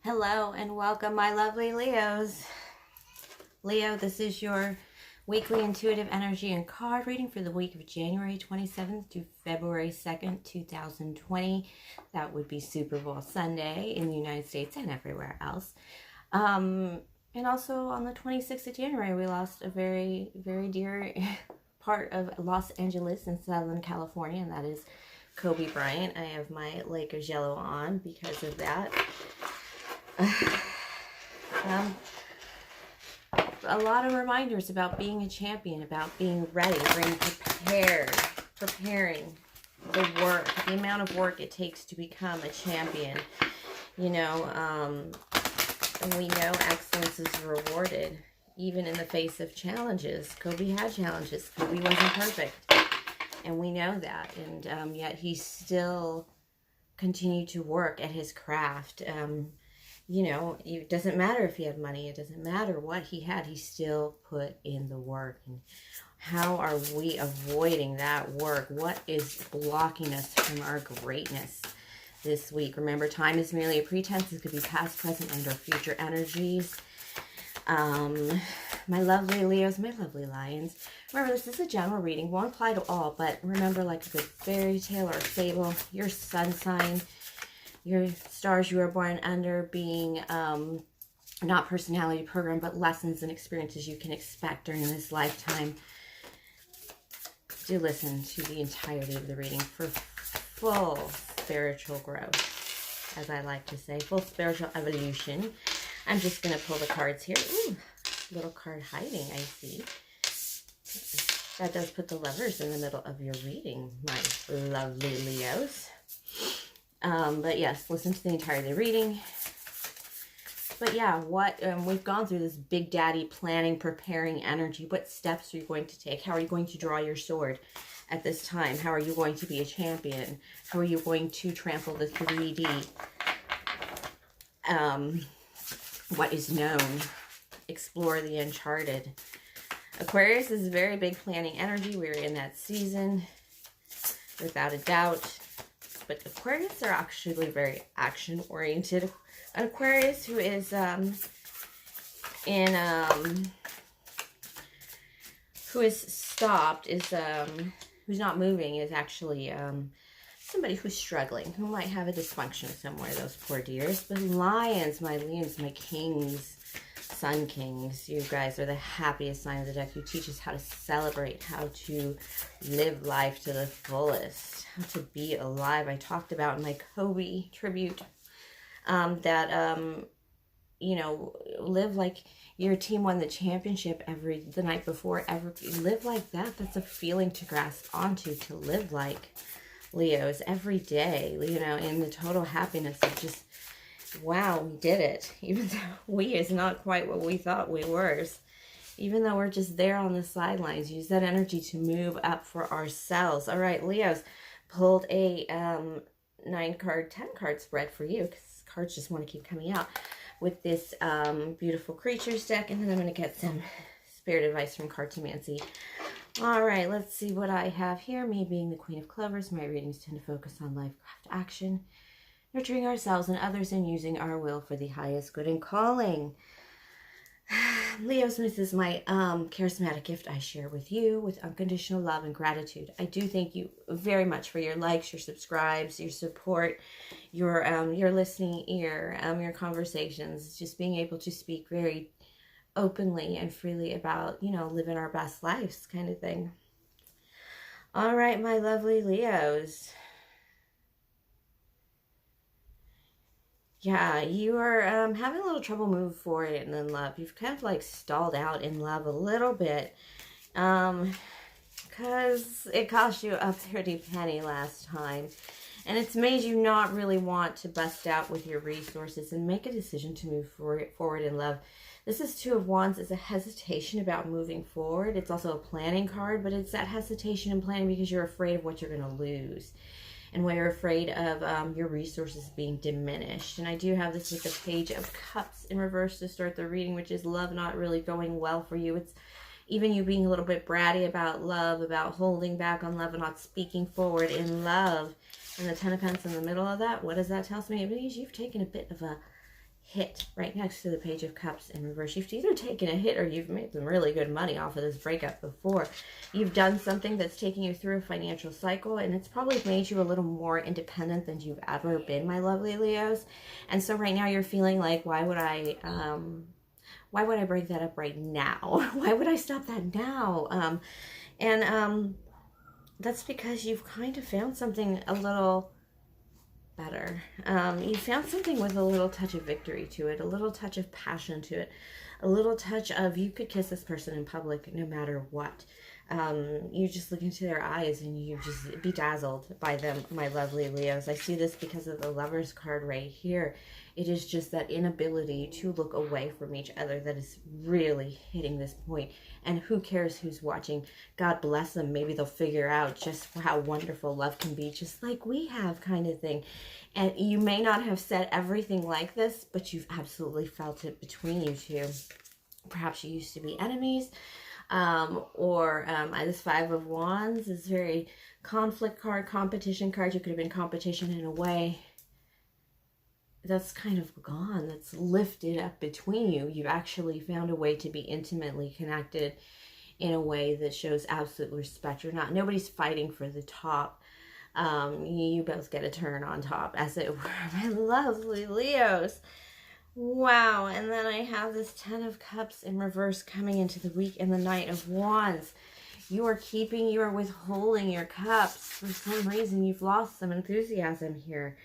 Hello and welcome, my lovely Leos. Leo, this is your weekly intuitive energy and card reading for the week of January 27th to February 2nd, 2020. That would be Super Bowl Sunday in the United States and everywhere else. And also on the 26th of January, we lost a very, very dear part of Los Angeles in Southern California, and that is Kobe Bryant. I have my Lakers yellow on because of that. A lot of reminders about being a champion, about being ready, being preparing the work, the amount of work it takes to become a champion. You know, and we know excellence is rewarded, even in the face of challenges. Kobe had challenges. Kobe wasn't perfect, and we know that. And yet he still continued to work at his craft. You know, it doesn't matter if he had money. It doesn't matter what he had. He still put in the work. And how are we avoiding that work? What is blocking us from our greatness this week? Remember, time is merely a pretense. It could be past, present, and or future energies. My lovely Leos, my lovely lions. Remember, this is a general reading. Won't apply to all, but remember, like a good fairy tale or fable, your sun sign, your stars you were born under being not personality program, but lessons and experiences you can expect during this lifetime. Do listen to the entirety of the reading for full spiritual growth, as I like to say, full spiritual evolution. I'm just going to pull the cards here. Ooh, little card hiding, I see. That does put the Lovers in the middle of your reading, my lovely Leos. But yes, listen to the entirety of the reading. But yeah, what we've gone through this Big Daddy planning, preparing energy. What steps are you going to take? How are you going to draw your sword at this time? How are you going to be a champion? How are you going to trample the 3D? What is known? Explore the uncharted. Aquarius is very big planning energy. We're in that season, without a doubt. But Aquarius are actually very action-oriented. An Aquarius who is who is stopped, is who's not moving, is actually somebody who's struggling, who might have a dysfunction somewhere, those poor dears. But lions, my leons, my kings, sun kings, you guys are the happiest sign of the deck. You teach us how to celebrate, how to live life to the fullest, how to be alive. I talked about in my Kobe tribute that, you know, live like your team won the championship the night before. Live like that. That's a feeling to grasp onto, to live like, Leos, every day, you know, in the total happiness of just, wow, we did it. Even though we is not quite what we thought we were. Even though we're just there on the sidelines, use that energy to move up for ourselves. All right, Leos, pulled a 9-card, 10-card spread for you, because cards just want to keep coming out with this beautiful creatures deck. And then I'm going to get some spirit advice from Cartomancy. All right, let's see what I have here. Me being the Queen of Clovers, my readings tend to focus on life, craft, action, nurturing ourselves and others, and using our will for the highest good and calling. Leos, this is my charismatic gift I share with you with unconditional love and gratitude. I do thank you very much for your likes, your subscribes, your support, your listening ear, your conversations, just being able to speak very openly and freely about, you know, living our best lives kind of thing. All right, my lovely Leos. Yeah, you are having a little trouble moving forward in love. You've kind of like stalled out in love a little bit. Because it cost you a pretty penny last time. And it's made you not really want to bust out with your resources and make a decision to move forward in love. This is Two of Wands. It's a hesitation about moving forward. It's also a planning card, but it's that hesitation and planning because you're afraid of what you're going to lose. And when you're afraid of your resources being diminished. And I do have this with the Page of Cups in reverse to start the reading, which is love not really going well for you. It's even you being a little bit bratty about love, about holding back on love and not speaking forward in love. And the Ten of Pentacles in the middle of that, what does that tell me? It means you've taken a bit of a hit right next to the Page of Cups in reverse. You've either taken a hit or you've made some really good money off of this breakup before. You've done something that's taking you through a financial cycle, and it's probably made you a little more independent than you've ever been, my lovely Leos. And so right now you're feeling like, why would I break that up right now? Why would I stop that now? That's because you've kind of found something a little better. You found something with a little touch of victory to it, a little touch of passion to it, a little touch of you could kiss this person in public no matter what. You just look into their eyes and you just bedazzled by them, my lovely Leos. I see this because of the Lovers card right here. It is just that inability to look away from each other that is really hitting this point. And who cares who's watching? God bless them. Maybe they'll figure out just how wonderful love can be, just like we have, kind of thing. And you may not have said everything like this, but you've absolutely felt it between you two. Perhaps you used to be enemies. This Five of Wands is very conflict card, competition card. You could have been competition in a way that's kind of gone, that's lifted up between you. You've actually found a way to be intimately connected in a way that shows absolute respect. Nobody's fighting for the top. You both get a turn on top, as it were, my lovely Leos. Wow, and then I have this Ten of Cups in reverse coming into the week, and the Knight of Wands. You are withholding your cups. For some reason, you've lost some enthusiasm here.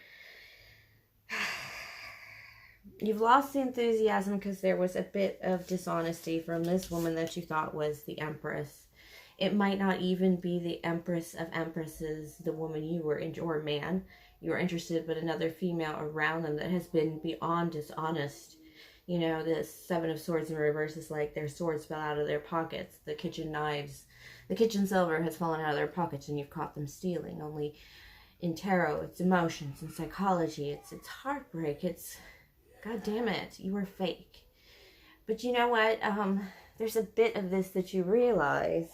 You've lost the enthusiasm because there was a bit of dishonesty from this woman that you thought was the Empress. It might not even be the Empress of Empresses, the woman you were, or man you were interested, but another female around them that has been beyond dishonest. You know, the Seven of Swords in reverse is like their swords fell out of their pockets. The kitchen knives, the kitchen silver has fallen out of their pockets and you've caught them stealing. Only in tarot, it's emotions and psychology. It's heartbreak. It's, God damn it, you were fake. But you know what? There's a bit of this that you realize.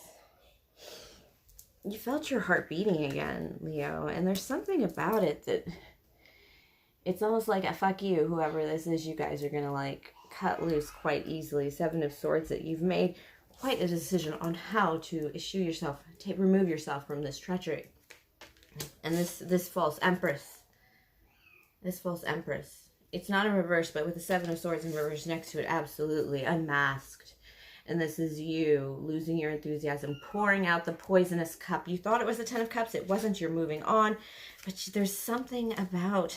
You felt your heart beating again, Leo. And there's something about it that it's almost like a fuck you, whoever this is. You guys are going to like cut loose quite easily. Seven of Swords, that you've made quite a decision on how to issue yourself, remove yourself from this treachery. And this false Empress. This false Empress. It's not in reverse, but with the Seven of Swords in reverse next to it, absolutely unmasked. And this is you losing your enthusiasm, pouring out the poisonous cup. You thought it was the Ten of Cups. It wasn't. You're moving on. But there's something about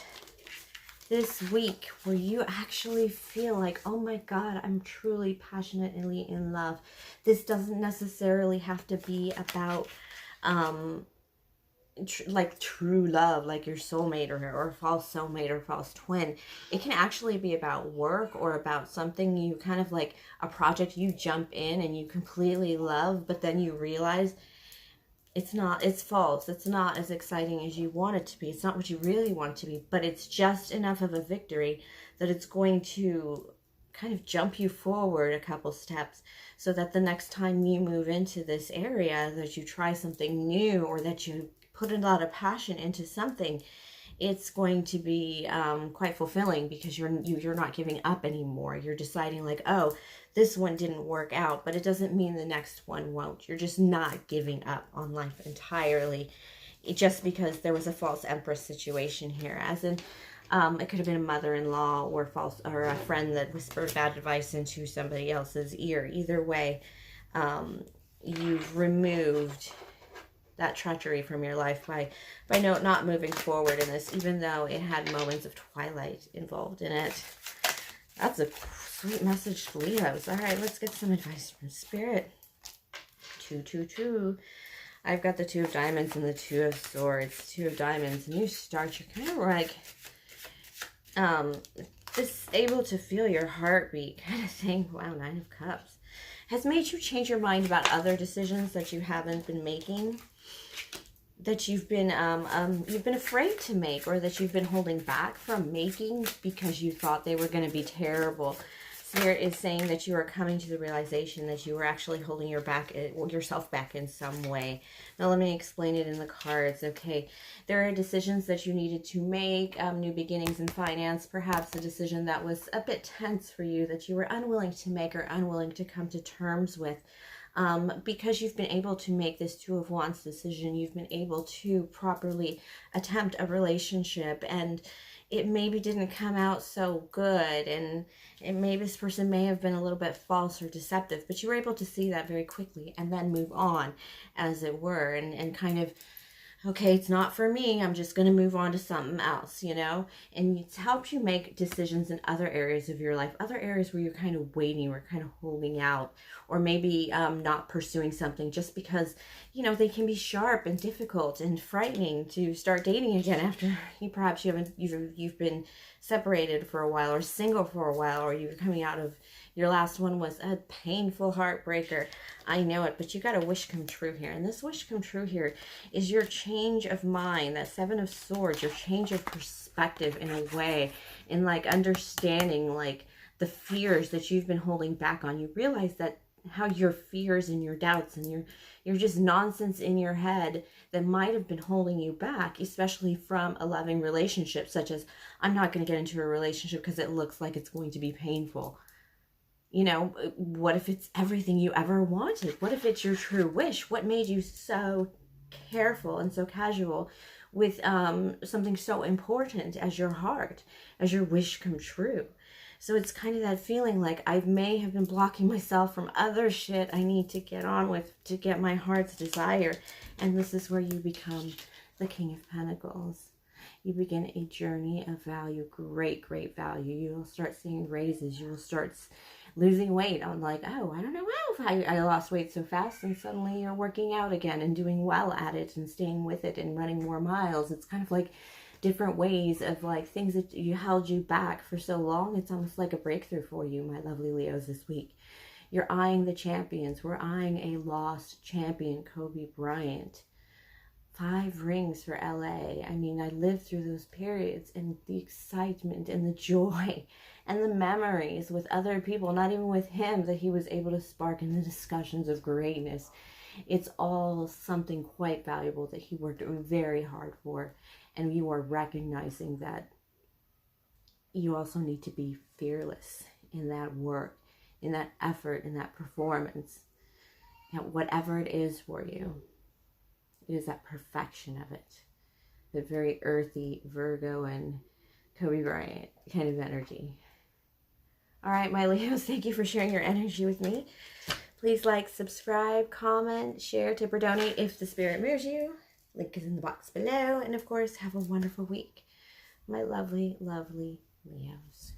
this week where you actually feel like, oh my God, I'm truly passionately in love. This doesn't necessarily have to be about like true love, like your soulmate or false soulmate or false twin. It can actually be about work or about something you kind of like a project you jump in and you completely love, but then you realize it's not, it's false. It's not as exciting as you want it to be. It's not what you really want it to be, but it's just enough of a victory that it's going to kind of jump you forward a couple steps so that the next time you move into this area, that you try something new or that you put a lot of passion into something, it's going to be quite fulfilling because you're not giving up anymore. You're deciding like, oh, this one didn't work out, but it doesn't mean the next one won't. You're just not giving up on life entirely just because there was a false Empress situation here. As in, it could have been a mother-in-law or a friend that whispered bad advice into somebody else's ear. Either way, you've removed that treachery from your life by not moving forward in this, even though it had moments of twilight involved in it. That's a sweet message to Leos. All right, let's get some advice from Spirit. 222. I've got the Two of Diamonds and the Two of Swords. Two of Diamonds, and you start, you're kind of like just able to feel your heartbeat kind of thing. Wow, Nine of Cups has made you change your mind about other decisions that you haven't been making, that you've been afraid to make, or that you've been holding back from making because you thought they were going to be terrible. Spirit is saying that you are coming to the realization that you were actually holding yourself back in some way. Now, let me explain it in the cards. Okay, there are decisions that you needed to make, new beginnings in finance, perhaps a decision that was a bit tense for you that you were unwilling to make or unwilling to come to terms with. Because you've been able to make this Two of Wands decision, you've been able to properly attempt a relationship, and it maybe didn't come out so good, and maybe this person may have been a little bit false or deceptive, but you were able to see that very quickly and then move on, as it were, and kind of, okay, it's not for me, I'm just going to move on to something else, you know? And it's helped you make decisions in other areas of your life, other areas where you're kind of waiting or kind of holding out, or maybe not pursuing something just because, you know, they can be sharp and difficult and frightening to start dating again after you've been separated for a while or single for a while, or you're coming out of, your last one was a painful heartbreaker. I know it, but you got a wish come true here. And this wish come true here is your change of mind, that Seven of Swords, your change of perspective in a way, in like understanding like the fears that you've been holding back on. You realize that how your fears and your doubts and your just nonsense in your head that might have been holding you back, especially from a loving relationship, such as, I'm not going to get into a relationship because it looks like it's going to be painful. You know, what if it's everything you ever wanted? What if it's your true wish? What made you so careful and so casual with something so important as your heart, as your wish come true? So it's kind of that feeling like I may have been blocking myself from other shit I need to get on with to get my heart's desire. And this is where you become the King of Pentacles. You begin a journey of value, great, great value. You will start seeing raises. You will start losing weight on like, oh, I don't know how I lost weight so fast, and suddenly you're working out again and doing well at it and staying with it and running more miles. It's kind of like different ways of like things that you held you back for so long. It's almost like a breakthrough for you, my lovely Leos, this week. You're eyeing the champions. We're eyeing a lost champion, Kobe Bryant. 5 rings for LA. I mean, I lived through those periods and the excitement and the joy and the memories with other people, not even with him, that he was able to spark in the discussions of greatness. It's all something quite valuable that he worked very hard for. And you are recognizing that you also need to be fearless in that work, in that effort, in that performance. That whatever it is for you, it is that perfection of it. The very earthy Virgo and Kobe Bryant kind of energy. All right, my Leos, thank you for sharing your energy with me. Please like, subscribe, comment, share, tip, or donate if the spirit moves you. Link is in the box below. And of course, have a wonderful week, my lovely, lovely Leos.